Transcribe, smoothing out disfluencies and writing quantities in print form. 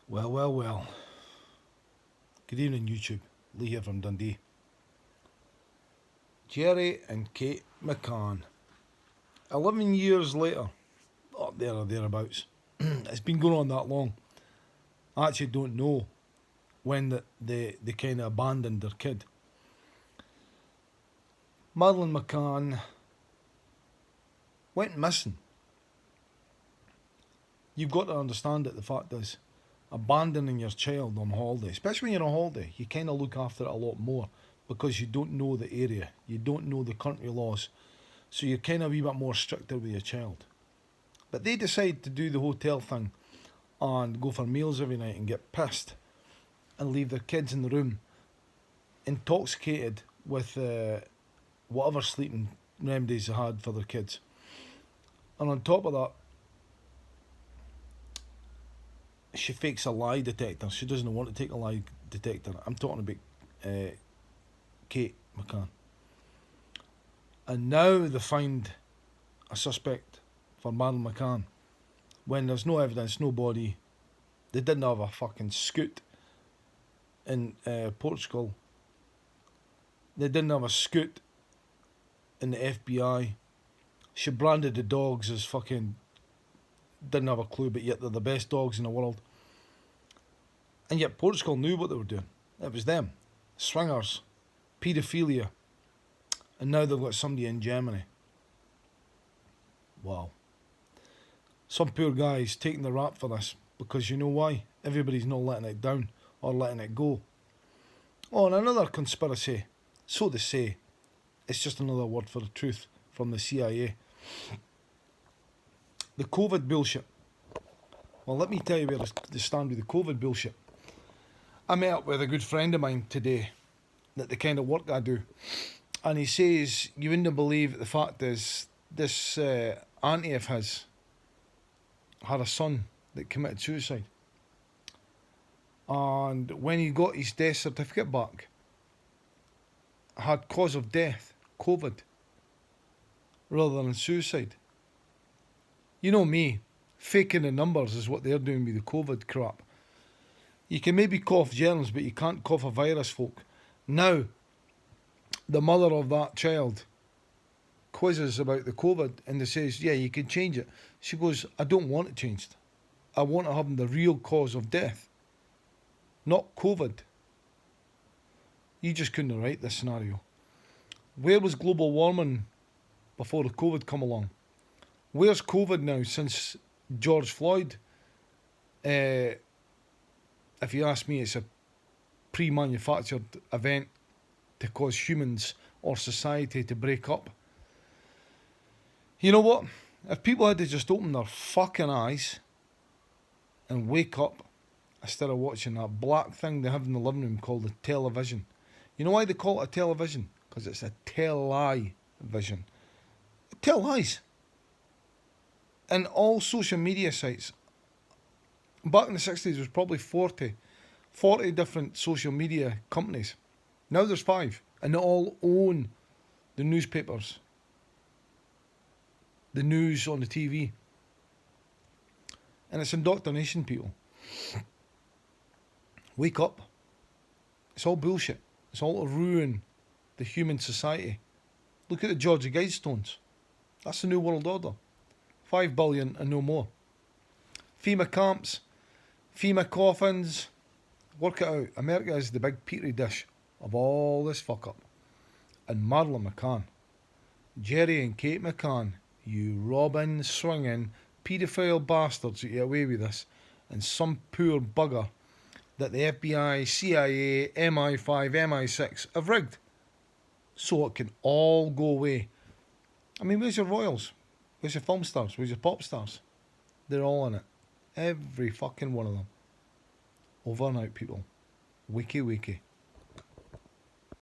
Well, well, well. Good evening, YouTube. Lee here from Dundee. Gerry and Kate McCann. 11 years later, up there or thereabouts. It's been going on that long. I actually don't know when they kind of abandoned their kid. Madeleine McCann went missing. You've got to understand that the fact is, abandoning your child on holiday, especially when you're on holiday, you kind of look after it a lot more because you don't know the area, you don't know the country laws, so you're kind of a wee bit more stricter with your child. But they decide to do the hotel thing and go for meals every night and get pissed and leave their kids in the room intoxicated with whatever sleeping remedies they had for their kids. And on top of that, she fakes a lie detector. She doesn't want to take a lie detector. I'm talking about Kate McCann. And now they find a suspect for Madeleine McCann when there's no evidence, no body. They didn't have a fucking scoot in Portugal. They didn't have a scoot in the FBI. She branded the dogs as fucking didn't have a clue, but yet they're the best dogs in the world. And yet Portugal knew what they were doing. It was them. Swingers, paedophilia. And now they've got somebody in Germany. Wow. Some poor guy's taking the rap for this because you know why? Everybody's not letting it down or letting it go. Oh, and another conspiracy. So they say. It's just another word for the truth from the CIA. The COVID bullshit. Well, let me tell you where they stand with the COVID bullshit. I met up with a good friend of mine today, that the kind of work I do, and he says, you wouldn't believe the fact is, this auntie of his had a son that committed suicide. And when he got his death certificate back, had cause of death, COVID, rather than suicide. You know me, faking the numbers is what they're doing with the COVID crap. You can maybe cough germs, but you can't cough a virus, folk. Now, the mother of that child quizzes about the COVID and they says, yeah, you can change it. She goes, I don't want it changed. I want to have the real cause of death, not COVID. You just couldn't write this scenario. Where was global warming before the COVID come along? Where's COVID now since George Floyd? If you ask me, it's a pre-manufactured event to cause humans or society to break up. You know what? If people had to just open their fucking eyes and wake up instead of watching that black thing they have in the living room called a television. You know why they call it a television? Because it's a tell-lie-vision. It tell lies. And all social media sites. Back in the 60s, there was probably 40 different social media companies. Now there's 5. And they all own the newspapers, the news on the TV. And it's indoctrination, people. Wake up. It's all bullshit. It's all to ruin the human society. Look at the Georgia Guidestones. That's the New World Order. 5 billion and no more. FEMA camps, FEMA coffins. Work it out. America is the big petri dish of all this fuck up. And Madeleine McCann, Gerry and Kate McCann, you robbing, swinging, paedophile bastards that get away with this, and some poor bugger that the FBI, CIA, MI5, MI6 have rigged so it can all go away. I mean, where's your royals? Where's your film stars? Where's your pop stars? They're all in it. Every fucking one of them. Over and out, people. Wiki wiki.